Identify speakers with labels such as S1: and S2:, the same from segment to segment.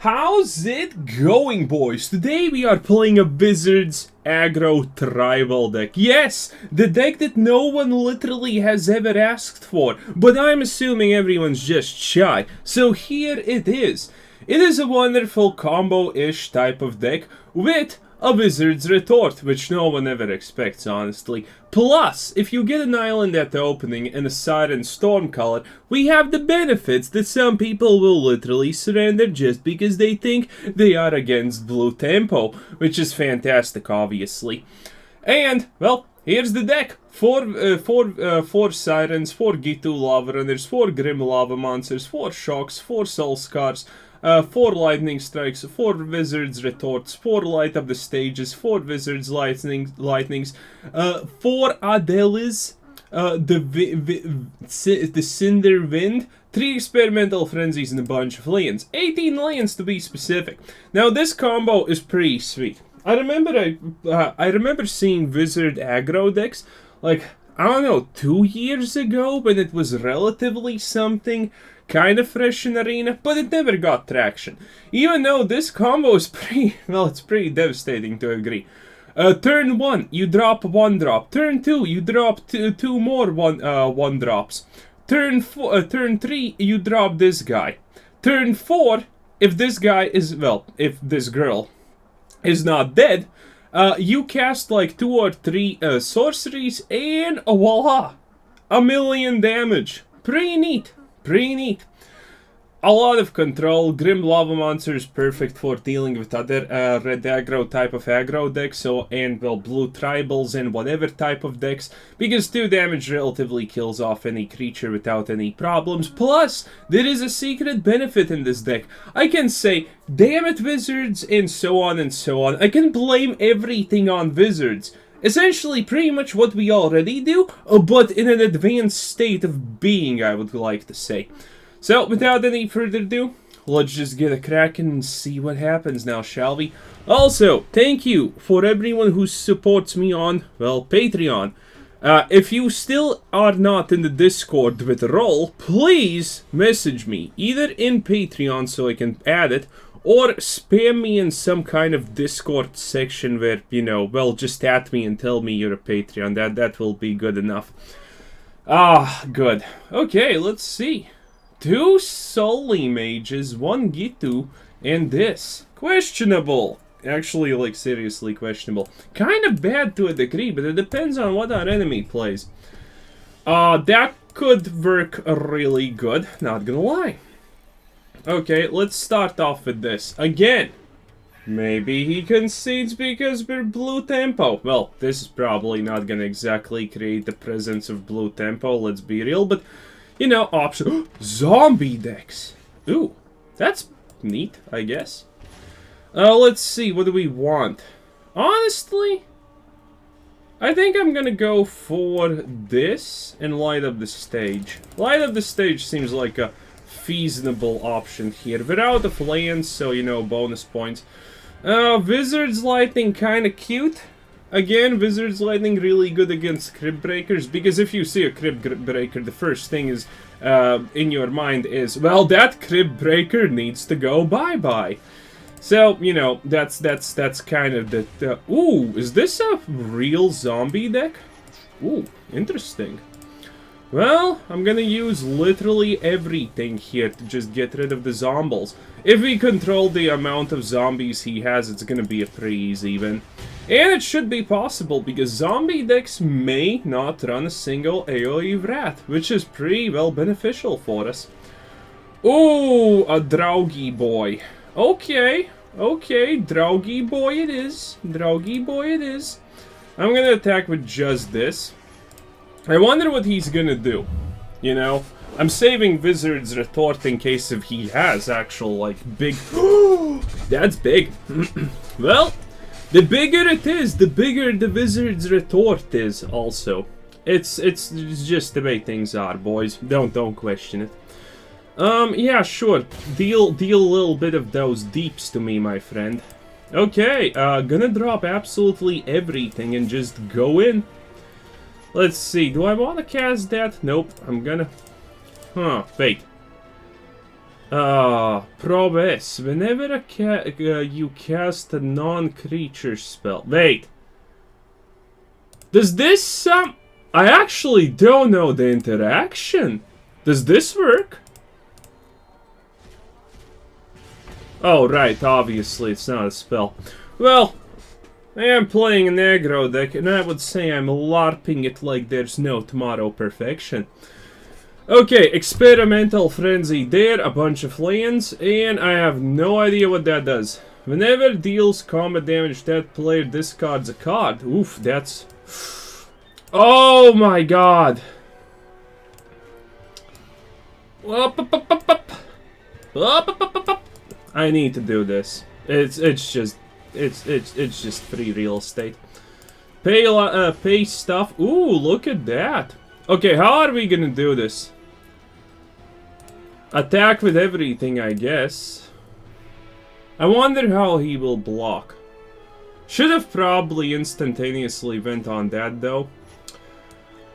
S1: How's it going, boys? Today we are playing a Wizards aggro tribal deck. Yes, the deck that no one literally has ever asked for, but I'm assuming everyone's just shy. So here it is. It is a wonderful combo-ish type of deck with a Wizard's Retort, which no one ever expects, honestly. Plus, if you get an island at the opening and a Siren Stormtamer, we have the benefits that some people will literally surrender just because they think they are against blue tempo, which is fantastic, obviously. And, well, here's the deck. Four Sirens, 4 Ghitu Lavarunners, 4 Grim Lavamancers, 4 Shocks, 4 Soul-Scars, 4 Lightning Strikes, 4 Wizards Retorts, 4 Light Up the Stages, 4 Wizards Lightnings, 4 Adeliz, the Cinder Wind, 3 Experimental Frenzies, and a bunch of lands. 18 lands to be specific. Now this combo is pretty sweet. I remember seeing Wizard aggro decks, like, I don't know, 2 years ago, when it was relatively something kind of fresh in Arena, but it never got traction. Even though this combo is pretty, well, it's pretty devastating to agree. Turn 1, you drop 1 drop. Turn 2, you drop two more 1 drops. Turn 3, you drop this guy. Turn 4, if this guy is, well, if this girl is not dead, you cast like 2 or 3 sorceries, and voila! 1,000,000 damage. Pretty neat. Pretty neat. A lot of control. Grim Lavamancer is perfect for dealing with other red aggro type of aggro decks, and well, blue tribals and whatever type of decks, because 2 damage relatively kills off any creature without any problems. Plus, there is a secret benefit in this deck. I can say, damn it Wizards, and so on and so on. I can blame everything on Wizards. Essentially, pretty much what we already do, but in an advanced state of being, I would like to say. So, without any further ado, let's just get a crackin' and see what happens now, shall we? Also, thank you for everyone who supports me on, well, Patreon. If you still are not in the Discord with Roll, please message me, either in Patreon so I can add it, or spam me in some kind of Discord section where, you know, well, just at me and tell me you're a Patreon. That will be good enough. Ah, good. Okay, let's see. 2 Soul-Scar Mages, 1 Ghitu, and this. Questionable. Actually, like, seriously questionable. Kind of bad to a degree, but it depends on what our enemy plays. That could work really good, not gonna lie. Okay, let's start off with this. Again, maybe he concedes because we're blue tempo. Well, this is probably not gonna exactly create the presence of blue tempo, let's be real, but, you know, option. Zombie decks! Ooh, that's neat, I guess. Let's see, what do we want? Honestly, I think I'm gonna go for this and Light Up the Stage. Light Up the Stage seems like a feasible option here. We're out of lands, so, you know, bonus points. Wizard's Lightning kinda cute. Again, Wizard's Lightning really good against Crypt Breakers, because if you see a Crypt Breaker, the first thing is in your mind is, well, that Crypt Breaker needs to go bye-bye. So, you know, that's kind of the... Ooh, is this a real zombie deck? Ooh, interesting. Well, I'm gonna use literally everything here to just get rid of the zombies. If we control the amount of zombies he has, it's gonna be a pretty easy win. And it should be possible, because zombie decks may not run a single AoE Wrath, which is pretty well beneficial for us. Ooh, a Draugi boy. Okay, okay, Draugi boy it is. Draugi boy it is. I'm gonna attack with just this. I wonder what he's gonna do, you know? I'm saving Wizard's Retort in case if he has actual, like, big... That's big. Well, the bigger it is, the bigger the Wizard's Retort is, also. It's just the way things are, boys. Don't question it. Yeah, sure. Deal a little bit of those deeps to me, my friend. Okay, gonna drop absolutely everything and just go in. Let's see, do I want to cast that? Nope, I'm gonna... Huh, wait. Prob S. Whenever you cast a non-creature spell. Wait. Does this, I actually don't know the interaction. Does this work? Oh, right. Obviously, it's not a spell. Well, I am playing an aggro deck, and I would say I'm LARPing it like there's no tomorrow perfection. Okay, Experimental Frenzy there, a bunch of lands, and I have no idea what that does. Whenever deals combat damage, that player discards a card. Oof, that's... Oh my god! I need to do this. It's just free real estate. Pay stuff. Ooh, look at that. Okay, how are we gonna do this? Attack with everything, I guess. I wonder how he will block. Should have probably instantaneously went on that, though.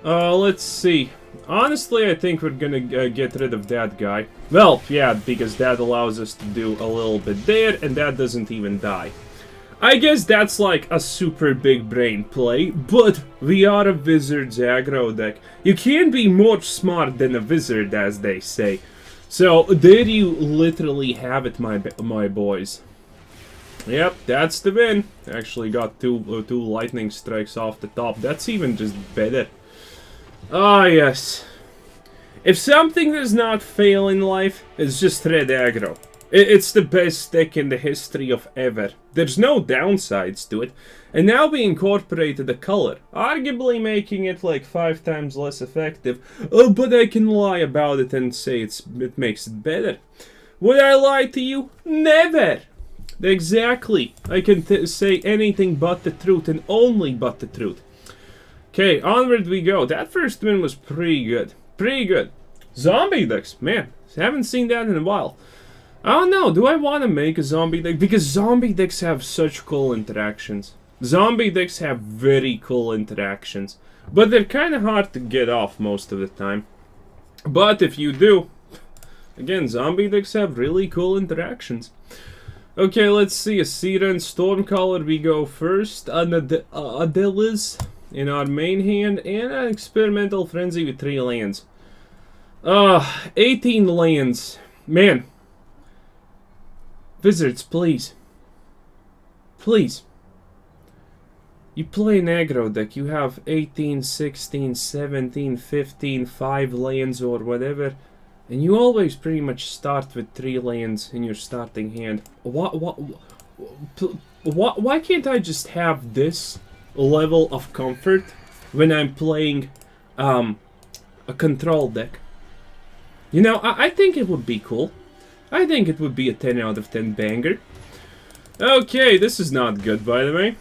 S1: Let's see. Honestly, I think we're gonna get rid of that guy. Well, yeah, because that allows us to do a little bit there, and that doesn't even die. I guess that's like a super big brain play, but we are a Wizard's aggro deck. You can't be more smart than a wizard, as they say. So, there you literally have it, my boys. Yep, that's the win. Actually got two lightning strikes off the top. That's even just better. Ah, yes. If something does not fail in life, it's just red aggro. It's the best deck in the history of ever. There's no downsides to it. And now we incorporated a color, arguably making it like 5 times less effective. Oh, but I can lie about it and say it makes it better. Would I lie to you? Never! Exactly. I can say anything but the truth and only but the truth. Okay, onward we go. That first win was pretty good. Pretty good. Zombie decks, man. Haven't seen that in a while. I don't know, do I want to make a zombie deck? Because zombie decks have such cool interactions. Zombie decks have very cool interactions. But they're kind of hard to get off most of the time. But if you do, again, zombie decks have really cool interactions. Okay, let's see. A Siren Stormtamer, we go first. An Adeliz in our main hand. And an Experimental Frenzy with 3 lands. 18 lands. Man. Wizards, please. Please. You play an aggro deck, you have 18, 16, 17, 15, 5 lands or whatever, and you always pretty much start with 3 lands in your starting hand. Why can't I just have this level of comfort when I'm playing a control deck? You know, I think it would be cool. I think it would be a 10 out of 10 banger. Okay, this is not good, by the way.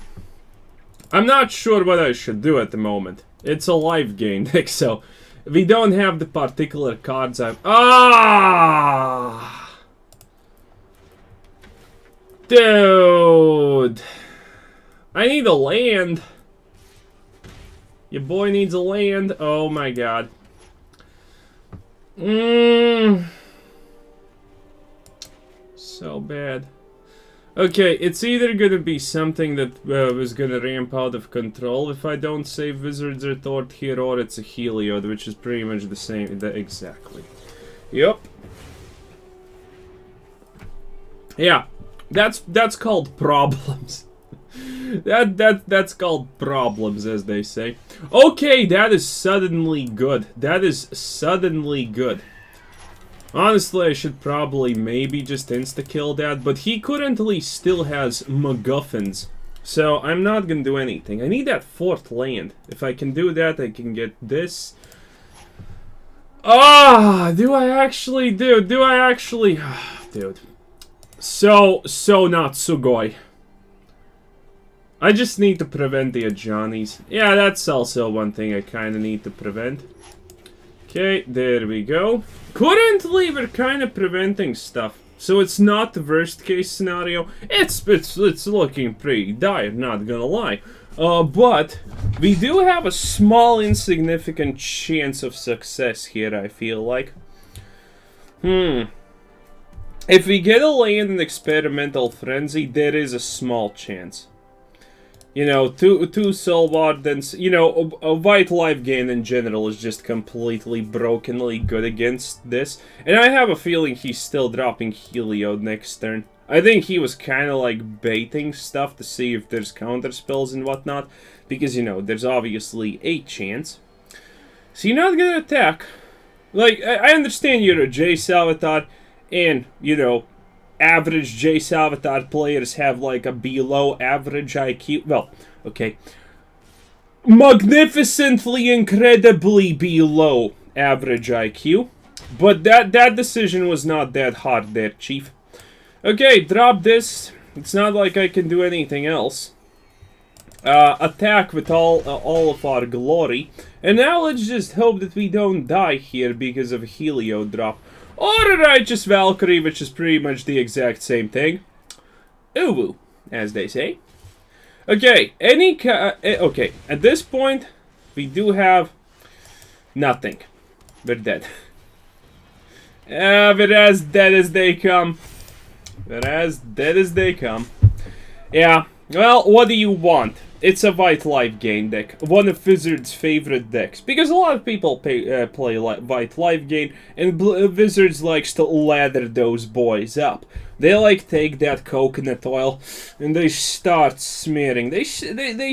S1: I'm not sure what I should do at the moment. It's a live game deck, so we don't have the particular cards I've... Ah! Dude! I need a land. Your boy needs a land. Oh my god. So bad. Okay, it's either gonna be something that was gonna ramp out of control if I don't save Wizard's Retort here, or it's a Heliod, which is pretty much the same. Exactly. Yep. Yeah, that's called problems. That's called problems, as they say. Okay, that is suddenly good. That is suddenly good. Honestly, I should probably maybe just insta-kill that, but he currently still has MacGuffins, so I'm not gonna do anything. I need that 4th land. If I can do that, I can get this. Ah, do I actually, dude? Do I actually? Dude. So not Sugoi. I just need to prevent the Ajani's. Yeah, that's also one thing I kind of need to prevent. Okay, there we go. Currently, we're kind of preventing stuff, so it's not the worst case scenario. It's looking pretty dire, not gonna lie. But we do have a small, insignificant chance of success here, I feel like. If we get a land in Experimental Frenzy, there is a small chance. You know, two Soul Wardens, you know, a white life gain in general is just completely brokenly good against this. And I have a feeling he's still dropping Heliod next turn. I think he was kind of like baiting stuff to see if there's counter spells and whatnot. Because, you know, there's obviously a chance. So you're not gonna attack. Like, I understand you're a J Salvatore, and, you know, average J Salvatore players have like a below average IQ. Well, okay. Magnificently, incredibly below average IQ. But that decision was not that hard there, Chief. Okay, drop this. It's not like I can do anything else. Attack with all of our glory. And now let's just hope that we don't die here because of a Helio drop. Or a Righteous Valkyrie, which is pretty much the exact same thing. Uwu, as they say. Okay, okay, at this point, we do have nothing. We're dead. We're as dead as they come. We're as dead as they come. Yeah, well, what do you want? It's a White Life Gain deck, one of Wizards' favorite decks, because a lot of people play White Life Gain, and Wizards likes to lather those boys up. They like take that coconut oil, and they start smearing. They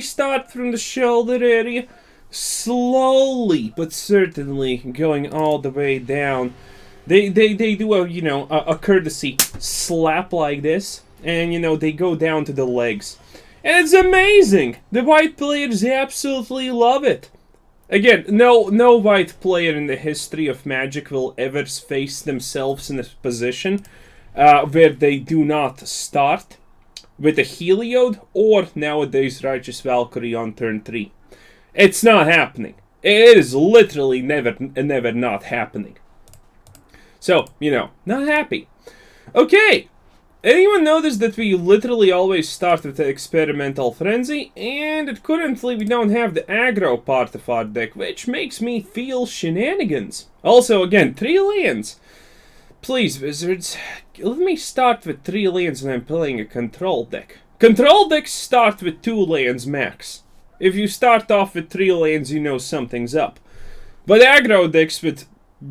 S1: start from the shoulder area, slowly but certainly going all the way down. They do a, you know, a courtesy slap like this, and, you know, they go down to the legs. And it's amazing! The white players absolutely love it. Again, no white player in the history of Magic will ever face themselves in a position where they do not start with a Heliod or nowadays Righteous Valkyrie on turn 3. It's not happening. It is literally never not happening. So, you know, not happy. Okay! Anyone notice that we literally always start with the Experimental Frenzy, and currently we don't have the aggro part of our deck, which makes me feel shenanigans. Also, again, 3 lands. Please, Wizards, let me start with 3 lands when I'm playing a control deck. Control decks start with 2 lands max. If you start off with 3 lands, you know something's up. But aggro decks with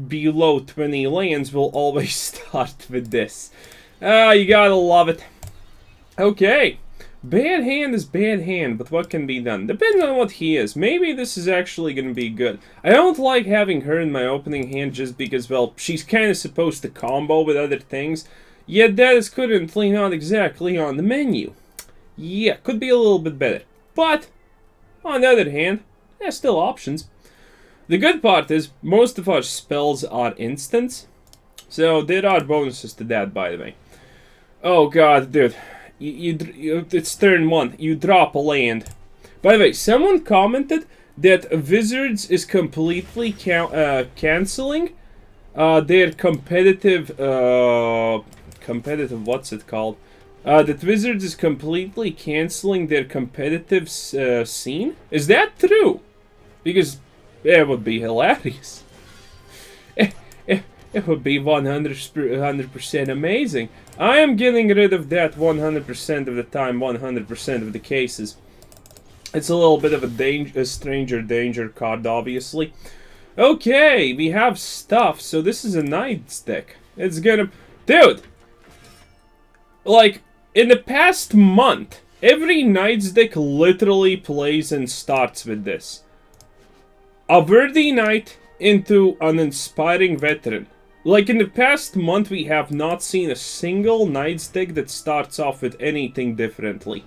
S1: below 20 lands will always start with this. You gotta love it. Okay. Bad hand is bad hand, but what can be done? Depends on what he is. Maybe this is actually gonna be good. I don't like having her in my opening hand just because, well, she's kind of supposed to combo with other things. Yet that is currently not exactly on the menu. Yeah, could be a little bit better. But, on the other hand, there's still options. The good part is, most of our spells are instants. So, there are bonuses to that, by the way. Oh god, dude. It's turn 1. You drop a land. By the way, someone commented that Wizards is completely canceling their competitive... what's it called? That Wizards is completely canceling their competitive scene? Is that true? Because it would be hilarious. It would be 100% amazing. I am getting rid of that 100% of the time, 100% of the cases. It's a little bit of a stranger danger card, obviously. Okay, we have stuff. So this is a Knight's deck. It's gonna... Dude! Like, in the past month, every Knight's deck literally plays and starts with this. A worthy Knight into an inspiring veteran. Like, in the past month, we have not seen a single Knight's deck that starts off with anything differently.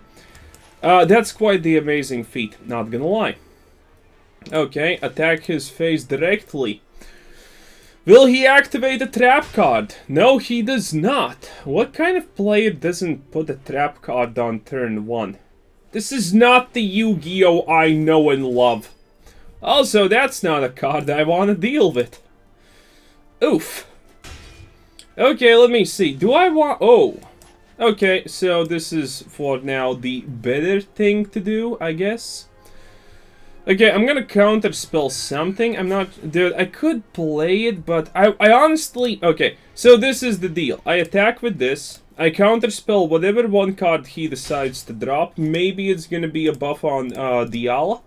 S1: That's quite the amazing feat, not gonna lie. Okay, attack his face directly. Will he activate a trap card? No, he does not. What kind of player doesn't put a trap card on turn 1? This is not the Yu-Gi-Oh! I know and love. Also, that's not a card I want to deal with. Oof. Okay, let me see. Do I want... Oh. Okay, so this is for now the better thing to do, I guess. Okay, I'm gonna counterspell something. I'm not... Dude, I could play it, but I honestly... Okay, so this is the deal. I attack with this. I counterspell whatever one card he decides to drop. Maybe it's gonna be a buff on Diala.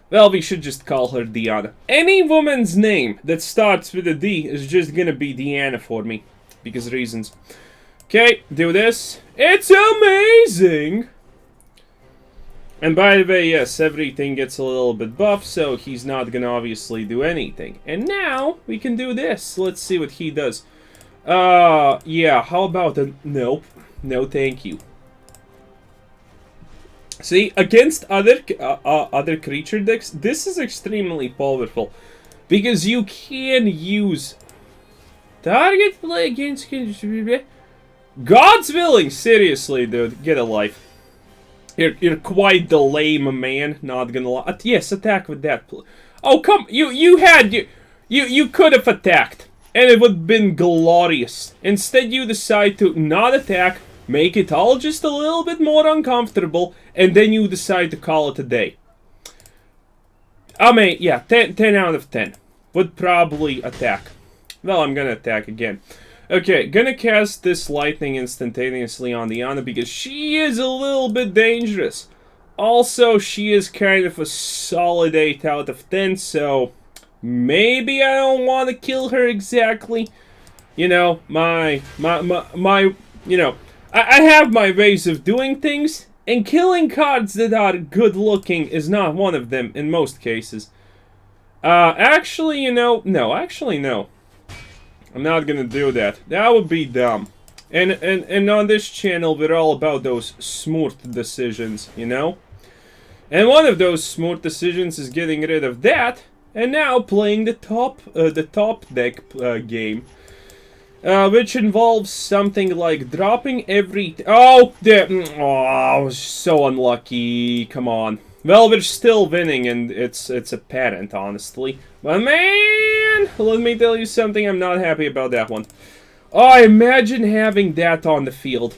S1: Well, we should just call her Diana. Any woman's name that starts with a D is just gonna be Diana for me. Because reasons. Okay, do this. It's amazing! And by the way, yes, everything gets a little bit buff, so he's not gonna obviously do anything. And now, we can do this. Let's see what he does. Yeah, how about a... Nope. No, thank you. See, against other creature decks, this is extremely powerful. Because you can use... Target play against... God's willing! Seriously, dude, get a life. You're quite the lame man, not gonna lie. Yes, attack with that. Oh, come, you could have attacked, and it would have been glorious. Instead, you decide to not attack, make it all just a little bit more uncomfortable, and then you decide to call it a day. I mean, yeah, 10 out of 10. Would probably attack. Well, I'm gonna attack again. Okay, gonna cast this lightning instantaneously on Diana because she is a little bit dangerous. Also, she is kind of a solid 8 out of 10, so maybe I don't want to kill her exactly. You know, you know, I have my ways of doing things, and killing cards that are good looking is not one of them in most cases. Actually, you know, no. I'm not gonna do that. That would be dumb. And on this channel, we're all about those smooth decisions, you know? And one of those smooth decisions is getting rid of that, and now playing the top deck game. Which involves something like dropping every... Oh, I was so unlucky. Come on. Well, we're still winning, and it's apparent, honestly. But man, let me tell you something, I'm not happy about that one. Oh, imagine having that on the field.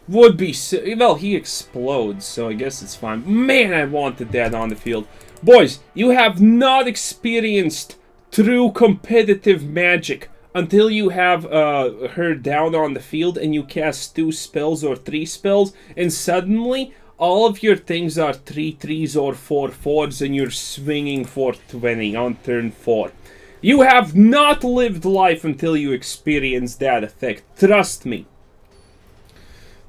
S1: Would be so... Well, he explodes, so I guess it's fine. Man, I wanted that on the field. Boys, you have not experienced true competitive magic until you have her down on the field and you cast 2 spells or 3 spells, and suddenly all of your things are 3/3s or 4/4s, and you're swinging for 20 on turn 4. You have not lived life until you experience that effect. Trust me.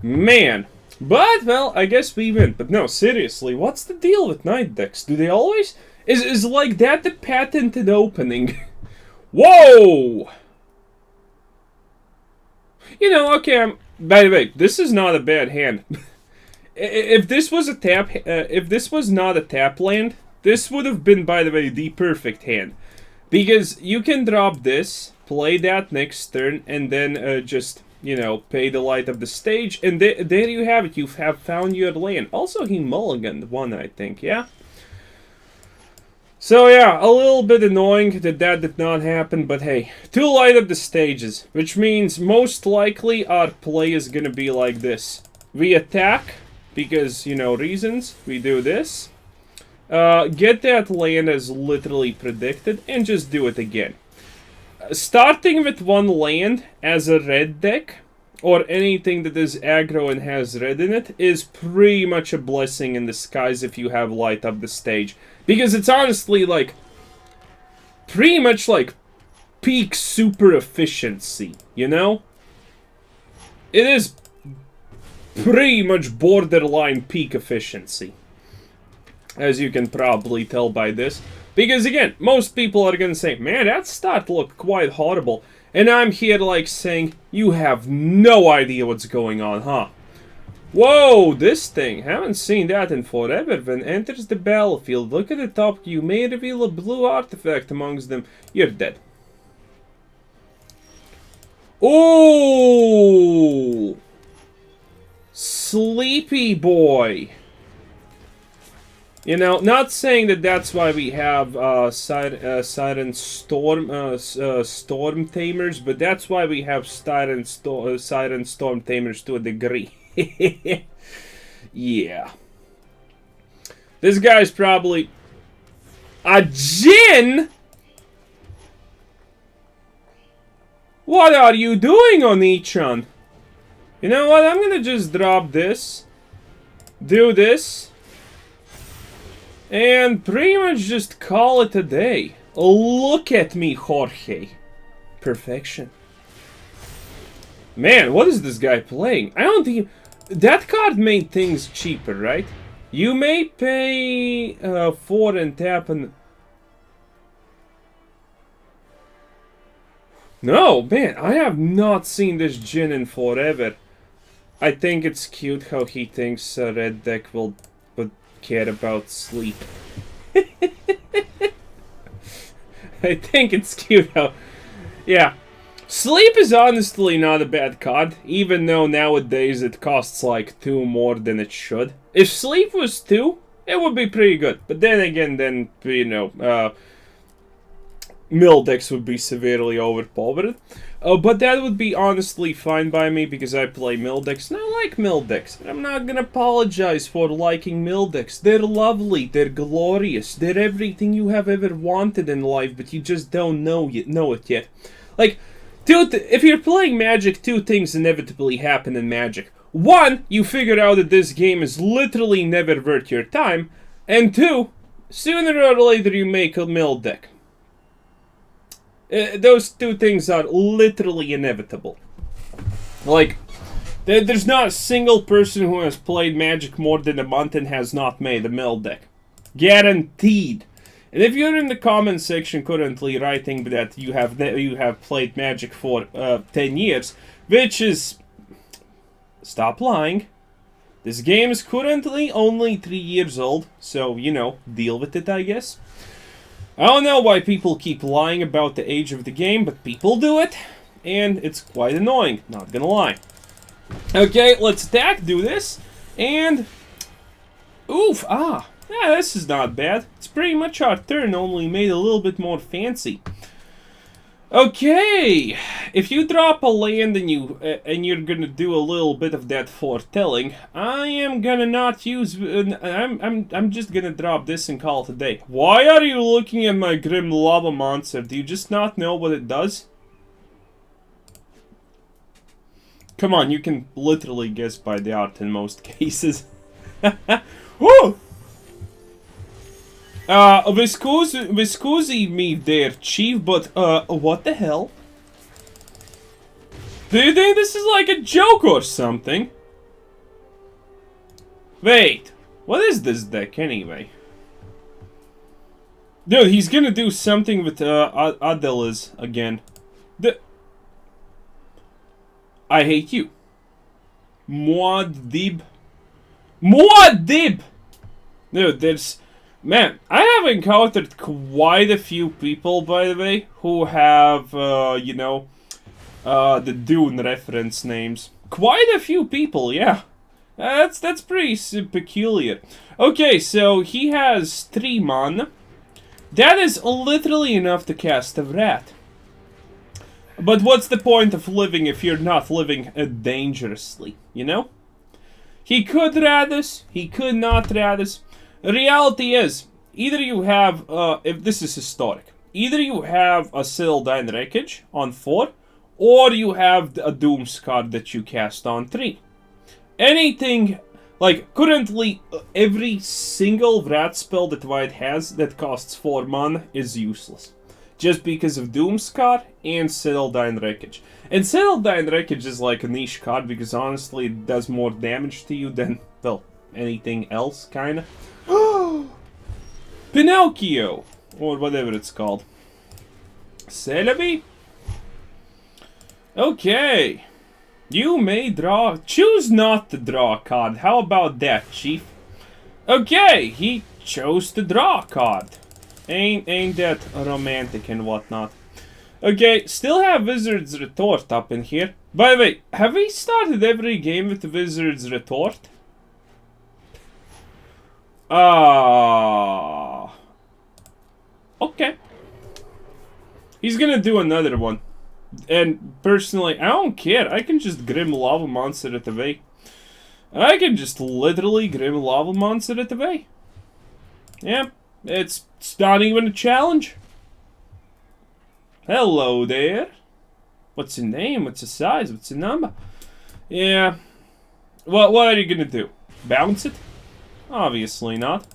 S1: Man. But, well, I guess we win. But no, seriously, what's the deal with night decks? Do they always... Is like that the patented opening? Whoa! You know, okay, by the way, this is not a bad hand. If this was a tap, if this was not a tap land, this would have been, by the way, the perfect hand. Because you can drop this, play that next turn, and then just, you know, pay the light of the stage, and there you have it. You have found your land. Also, he mulliganed one, I think, yeah? So yeah, a little bit annoying that did not happen, but hey, 2 light up the stages, which means most likely our play is gonna be like this. We attack, because, you know, reasons, we do this, get that land as literally predicted, and just do it again. Starting with 1 land as a red deck, or anything that is aggro and has red in it, is pretty much a blessing in disguise if you have light up the stage. Because it's honestly, like, pretty much like peak super efficiency, you know? It is pretty much borderline peak efficiency, as you can probably tell by this. Because again, most people are gonna say, man, that start looked quite horrible. And I'm here like saying, you have no idea what's going on, huh? Whoa, this thing, haven't seen that in forever. When enters the battlefield, look at the top, you may reveal a blue artifact amongst them. You're dead. Ooh! Sleepy boy. You know, not saying that that's why we have Siren Stormtamers, but that's why we have Siren Stormtamers to a degree. Yeah. This guy's probably... A Djinn? What are you doing, Oni-chan? You know what? I'm gonna just drop this. Do this. And pretty much just call it a day. Look at me, Jorge. Perfection. Man, what is this guy playing? I don't think... That card made things cheaper, right? You may pay 4 and tap and... No, man, I have not seen this Djinn in forever. I think it's cute how he thinks a red deck will care about sleep. I think it's cute how... Yeah. Sleep is honestly not a bad card, even though nowadays it costs like 2 more than it should. If Sleep was 2, it would be pretty good. But then again, you know, mill decks would be severely overpowered. But that would be honestly fine by me because I play mill decks and I like mill decks. I'm not gonna apologize for liking mill decks. They're lovely, they're glorious, they're everything you have ever wanted in life, but you just don't know it yet. Like, dude, if you're playing Magic, 2 things inevitably happen in Magic. 1, you figure out that this game is literally never worth your time. And 2, sooner or later you make a mill deck. Those 2 things are literally inevitable. Like, there's not a single person who has played Magic more than a month and has not made a mill deck. Guaranteed. And if you're in the comment section currently writing that you have played Magic for 10 years, which is... Stop lying. This game is currently only 3 years old, so, you know, deal with it, I guess. I don't know why people keep lying about the age of the game, but people do it, and it's quite annoying, not gonna lie. Okay, let's attack, do this, and... Oof, yeah, this is not bad. It's pretty much our turn, only made a little bit more fancy. Okay, if you drop a land and you're gonna do a little bit of that foretelling, I am gonna not use. I'm just gonna drop this and call it a day. Why are you looking at my Grim Lavamancer? Do you just not know what it does? Come on, you can literally guess by the art in most cases. Woo! Viscusi me there, chief, but, what the hell? Do you think this is like a joke or something? Wait, what is this deck anyway? Dude, he's gonna do something with, Adeliz again. I hate you. Muad'Dib. Muad'Dib! Dude, there's... Man, I have encountered quite a few people, by the way, who have, you know, the Dune reference names. Quite a few people, yeah. That's pretty peculiar. Okay, so he has 3 mana. That is literally enough to cast a Rat. But what's the point of living if you're not living dangerously, you know? He could rat us, he could not rat us. Reality is, either you have, if this is historic, either you have a Sildine Wreckage on 4, or you have a Doomscar that you cast on 3. Anything, like, currently, every single Rat spell that White has that costs 4 mana is useless. Just because of Doomscar and Sildine Wreckage. And Sildine Wreckage is like a niche card because honestly it does more damage to you than, well, anything else, kinda. Pinocchio! Or whatever it's called. Celebi? Okay. You may draw... Choose not to draw a card. How about that, Chief? Okay, he chose to draw a card. Ain't that romantic and whatnot. Okay, still have Wizard's Retort up in here. By the way, have we started every game with the Wizard's Retort? Okay. He's gonna do another one. And personally, I don't care. I can just Grim Lavamancer it away. I can just literally Grim Lavamancer it away. Yeah, it's not even a challenge. Hello there. What's your name? What's your size? What's your number? Yeah. What are you gonna do? Bounce it? Obviously not.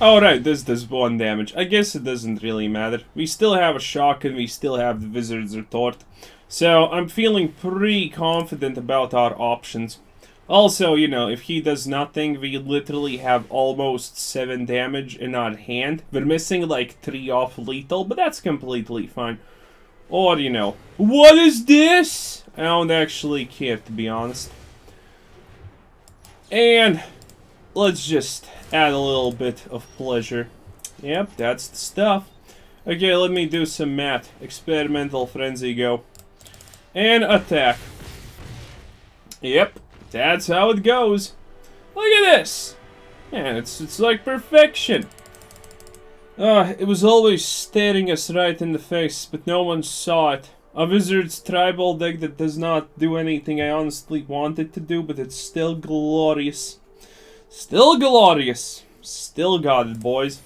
S1: Oh, right, this does 1 damage. I guess it doesn't really matter. We still have a shock and we still have the Wizard's Retort. So, I'm feeling pretty confident about our options. Also, you know, if he does nothing, we literally have almost 7 damage in our hand. We're missing like 3 off lethal, but that's completely fine. Or, you know, what is this? I don't actually care, to be honest. And let's just add a little bit of pleasure. Yep, that's the stuff. Okay, let me do some math. Experimental Frenzy, go. And attack. Yep, that's how it goes. Look at this! Man, it's like perfection. It was always staring us right in the face, but no one saw it. A wizard's tribal deck that does not do anything I honestly want it to do, but it's still glorious. Still glorious. Still got it, boys.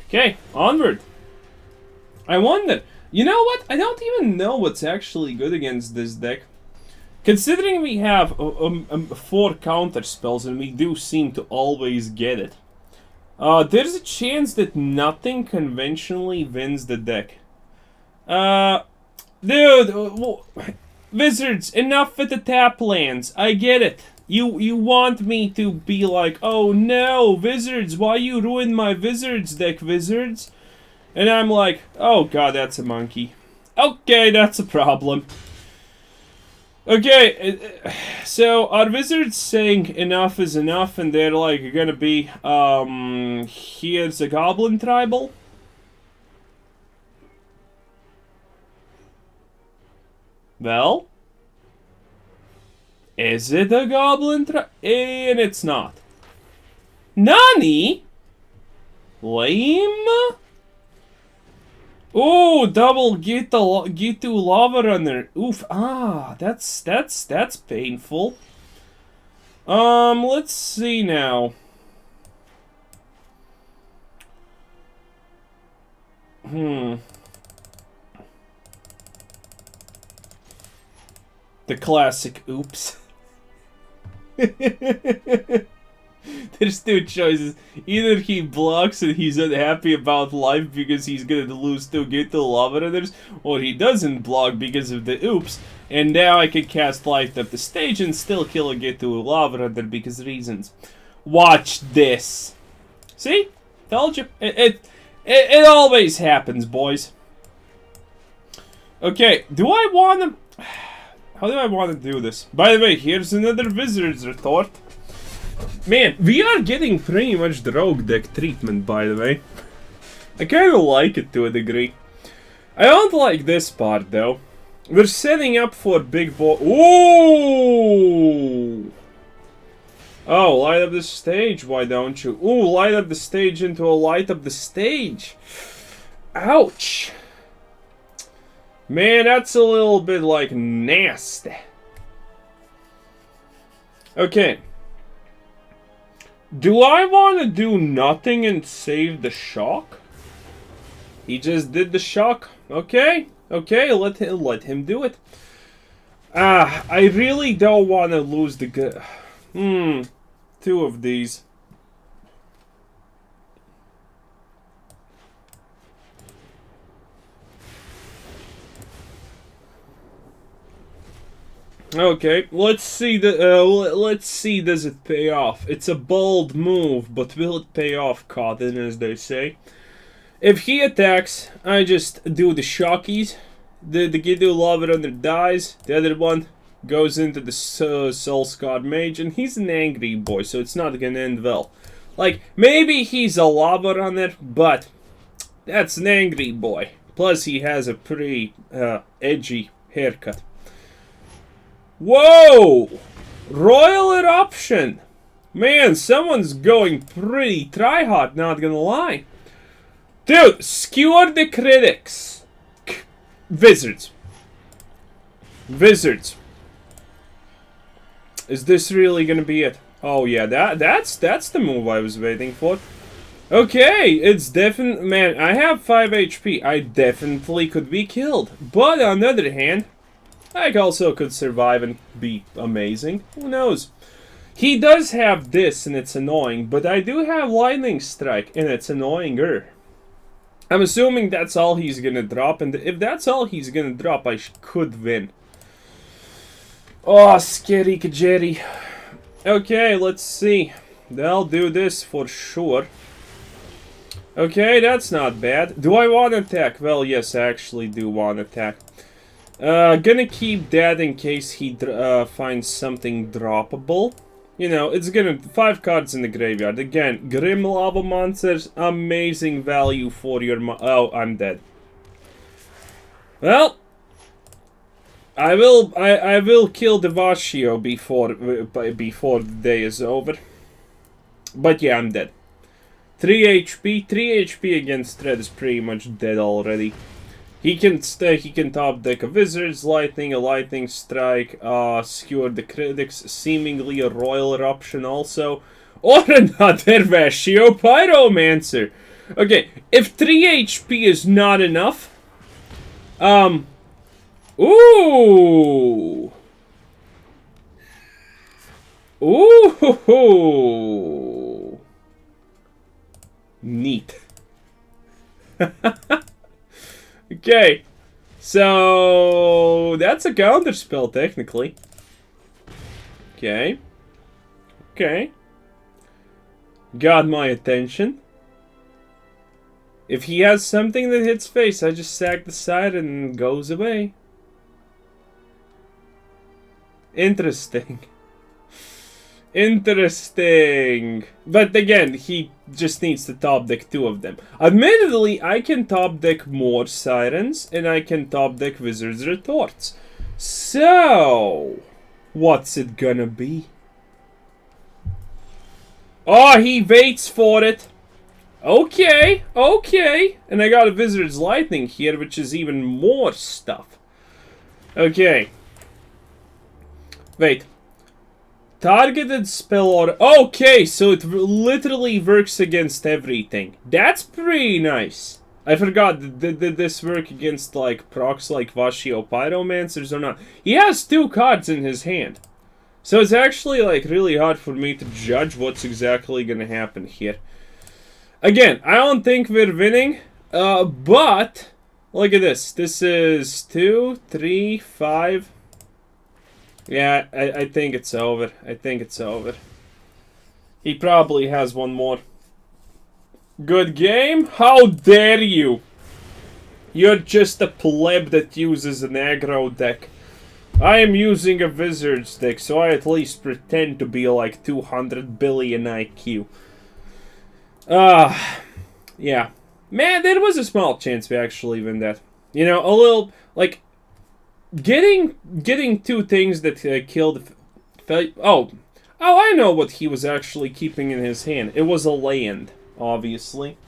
S1: Okay, onward. I wonder. You know what? I don't even know what's actually good against this deck. Considering we have 4 counter spells and we do seem to always get it. There's a chance that nothing conventionally wins the deck. Dude, Wizards, enough with the tap lands. I get it. You want me to be like, oh no, Wizards, why you ruin my Wizards deck, Wizards? And I'm like, oh god, that's a monkey. Okay, that's a problem. Okay, so are Wizards saying enough is enough and they're like gonna be, here's a Goblin Tribal? Well, is it a Goblin Tribal? And it's not. Nani? Lame? Oh, double Ghitu Lavarunner. Oof, that's painful. Let's see now. The classic oops. There's 2 choices. Either he blocks and he's unhappy about life because he's gonna lose 2 Ghitu Lavarunners, or he doesn't block because of the oops, and now I can cast Light Up the Stage and still kill a Ghitu Lavarunner because reasons. Watch this. See? Told you. It always happens, boys. Okay, do I want to... How do I want to do this? By the way, here's another Wizard's Retort. Man, we are getting pretty much the rogue deck treatment, by the way. I kind of like it to a degree. I don't like this part, though. We're setting up for big ball. Ooh! Oh, light up the stage, why don't you? Ooh, light up the stage into a light up the stage. Ouch. Man, that's a little bit, like, nasty. Okay. Do I want to do nothing and save the shock? He just did the shock. Okay. Okay, let him do it. I really don't want to lose the... 2 of these. Okay, let's see let's see does it pay off. It's a bold move, but will it pay off, Cotton, as they say? If he attacks, I just do the shockies. The Ghitu Lavarunner dies, the other one goes into the Soul-Scar Mage, and he's an angry boy, so it's not gonna end well. Like, maybe he's a Lavarunner, but that's an angry boy. Plus, he has a pretty edgy haircut. Whoa! Royal Eruption! Man, someone's going pretty try-hard, not gonna lie. Dude, skewer the critics. Wizards. Wizards. Is this really gonna be it? Oh yeah, that's the move I was waiting for. Okay, it's definitely... Man, I have 5 HP. I definitely could be killed. But on the other hand, I also could survive and be amazing. Who knows? He does have this, and it's annoying. But I do have Lightning Strike, and it's annoyinger. I'm assuming that's all he's gonna drop. And if that's all he's gonna drop, I could win. Oh, scary kajeri. Okay, let's see. They'll do this for sure. Okay, that's not bad. Do I want to attack? Well, yes, I actually do want to attack. Gonna keep that in case he finds something droppable. You know, it's gonna... 5 cards in the graveyard. Again, Grim Lavamancer's amazing value for your... Oh, I'm dead. Well... I will kill the Vashio before the day is over. But yeah, I'm dead. 3 HP. 3 HP against Red is pretty much dead already. He can top deck a Wizard's Lightning, a Lightning Strike, skewer the critics, seemingly a Royal Eruption also, or another Vashio Pyromancer. Okay, if 3 HP is not enough, ooh! Ooh! Neat. Okay. So... that's a counter spell, technically. Okay. Okay. Got my attention. If he has something that hits face, I just sack the side and goes away. Interesting. Interesting. But again, he just needs to top deck 2 of them. Admittedly, I can top deck more Sirens, and I can top deck Wizard's Retorts. So, what's it gonna be? Oh, he waits for it. Okay, okay. And I got a Wizard's Lightning here, which is even more stuff. Okay. Wait. Targeted spell order. Okay, so it literally works against everything. That's pretty nice. I forgot, did this work against, like, procs like Vashio Pyromancers or not? He has 2 cards in his hand. So it's actually, like, really hard for me to judge what's exactly gonna happen here. Again, I don't think we're winning, but look at this. This is 2, 3, 5... Yeah, I think it's over. I think it's over. He probably has one more. Good game? How dare you? You're just a pleb that uses an aggro deck. I am using a Wizard's deck, so I at least pretend to be like 200 billion IQ. Yeah. Man, there was a small chance we actually win that. You know, a little, like... Getting 2 things that killed... Oh, I know what he was actually keeping in his hand. It was a land, obviously.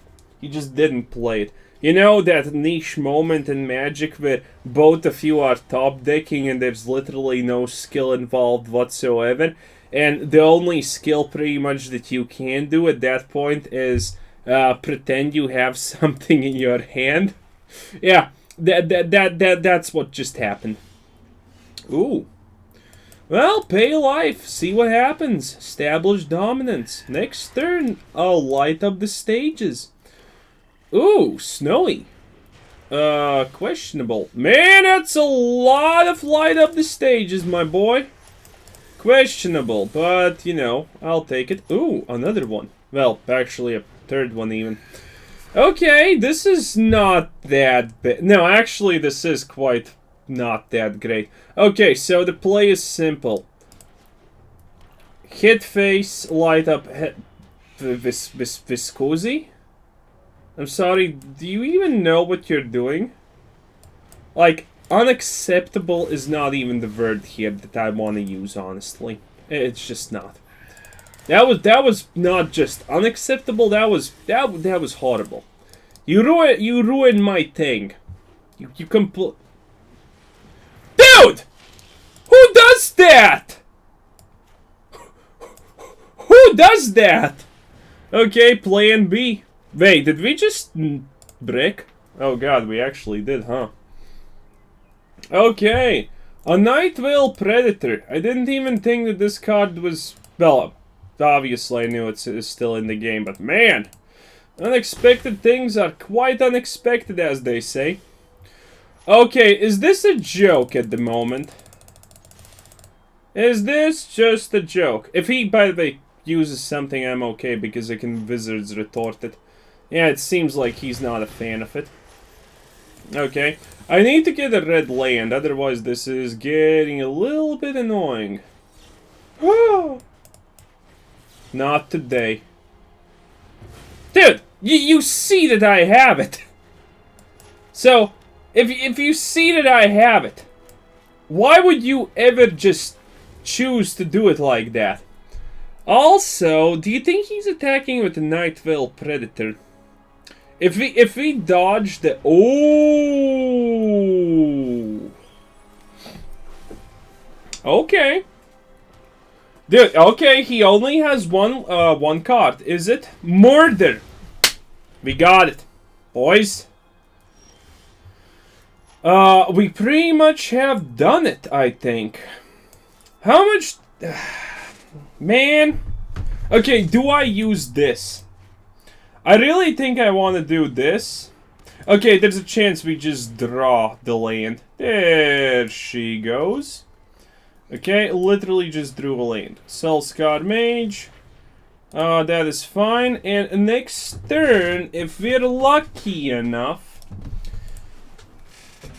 S1: He just didn't play it. You know that niche moment in Magic where both of you are top decking and there's literally no skill involved whatsoever? And the only skill pretty much that you can do at that point is pretend you have something in your hand? Yeah. That's what just happened. Ooh. Well, pay life. See what happens. Establish dominance. Next turn, I'll light up the stages. Ooh, snowy. Questionable. Man, that's a lot of light up the stages, my boy. Questionable, but, you know, I'll take it. Ooh, another one. Well, actually a 3rd one even. Okay, this is not that bad. No, actually, this is quite not that great. Okay, so the play is simple. Hit face, light up Viscosi? I'm sorry, do you even know what you're doing? Like, unacceptable is not even the word here that I want to use, honestly. It's just not. That was not just unacceptable. That was horrible. You ruined my thing. You complete. Dude, who does that? does that! Okay, plan B. Wait, did we just brick? Oh god, we actually did, huh? Okay. A Night Veil Predator. I didn't even think that this card was... Well, obviously I knew it's still in the game, but man! Unexpected things are quite unexpected, as they say. Okay, is this a joke at the moment? Is this just a joke? If he, by the way, uses something, I'm okay, because I can Wizard's Retort it. Yeah, it seems like he's not a fan of it. Okay. I need to get a red land, otherwise this is getting a little bit annoying. Not today. Dude, you see that I have it. So, if you see that I have it, why would you ever just choose to do it like that? Also, do you think he's attacking with the Night Veil Predator? If we dodge the... Oh! Okay. Dude, okay, he only has one card. Is it? Murder! We got it. Boys. We pretty much have done it, I think. How much... Man. Okay, do I use this? I really think I want to do this. Okay, there's a chance we just draw the land. There she goes. Okay, literally just drew a land. Soul-Scar Mage. That is fine. And next turn, if we're lucky enough...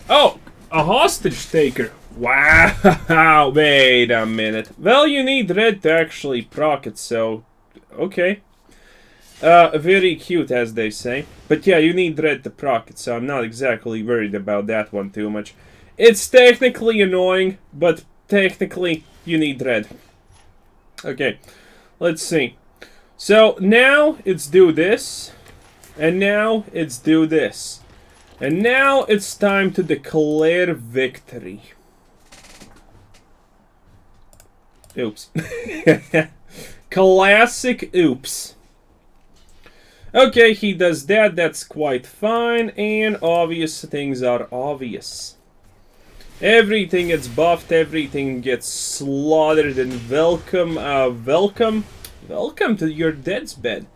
S1: Oh, a hostage taker. Wow, wait a minute. Well, you need red to actually proc it, so... Okay. Very cute, as they say. But yeah, you need red to proc it, so I'm not exactly worried about that one too much. It's technically annoying, but technically you need red. Okay, let's see. So now it's do this, and now it's do this. And now it's time to declare victory. Oops. Classic oops. Okay, he does that, that's quite fine, and obvious things are obvious. Everything gets buffed, everything gets slaughtered, and welcome to your dead's bed.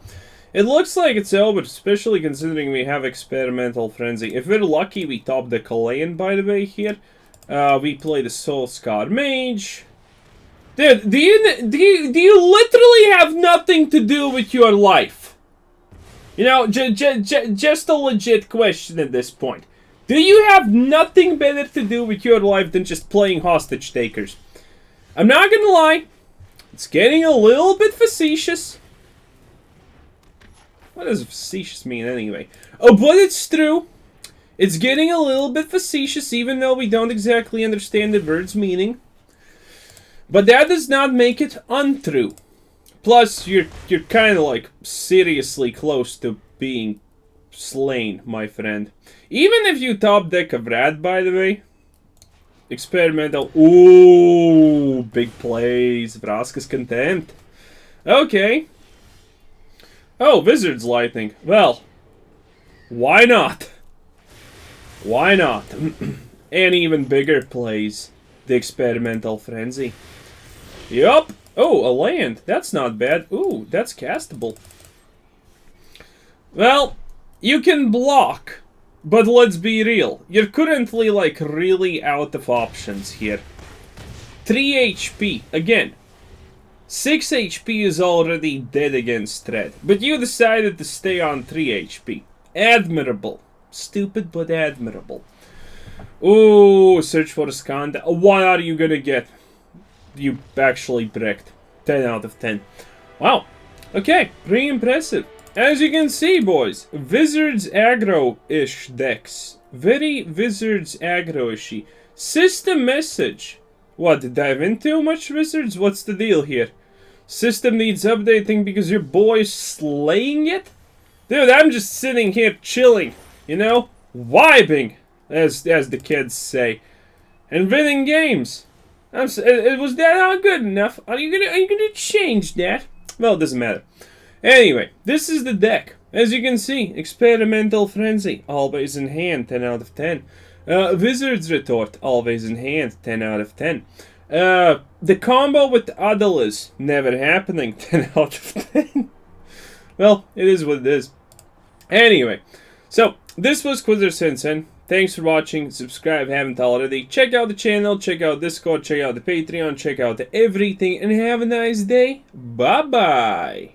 S1: It looks like it's over, especially considering we have Experimental Frenzy. If we're lucky, we top the Kalayan, by the way, here. We play the Soul-Scar Mage. Dude, do you literally have nothing to do with your life? You know, just a legit question at this point. Do you have nothing better to do with your life than just playing hostage takers? I'm not gonna lie. It's getting a little bit facetious. What does facetious mean anyway? Oh, but it's true. It's getting a little bit facetious, even though we don't exactly understand the word's meaning. But that does not make it untrue. Plus, you're kind of like seriously close to being slain, my friend. Even if you top deck a Vrad, by the way. Experimental. Ooh, big plays. Vraska's content. Okay. Oh, Wizard's Lightning. Well, why not? Why not? And even bigger plays. The Experimental Frenzy. Yup. Oh, a land. That's not bad. Ooh, that's castable. Well, you can block. But let's be real. You're currently, like, really out of options here. 3 HP. Again. 6 HP is already dead against Thread. But you decided to stay on 3 HP. Admirable. Stupid, but admirable. Ooh, search for a Skanda. What are you gonna get? You actually bricked. 10 out of 10. Wow. Okay, pretty impressive. As you can see, boys, Wizards aggro-ish decks. Very Wizards aggro-ishy. System message. What, dive in too much, Wizards? What's the deal here? System needs updating because your boy's slaying it? Dude, I'm just sitting here chilling, you know? Vibing, as the kids say. And winning games. Was that not good enough? Are you gonna change that? Well, it doesn't matter. Anyway, this is the deck. As you can see, Experimental Frenzy, always in hand, 10 out of 10. Wizard's Retort, always in hand, 10 out of 10. The combo with Adeliz, never happening, 10 out of 10. Well, it is what it is. Anyway, so this was Quizzer Sensen. Thanks for watching. Subscribe if you haven't already. Check out the channel, check out Discord, check out the Patreon, check out everything, and have a nice day. Bye-bye.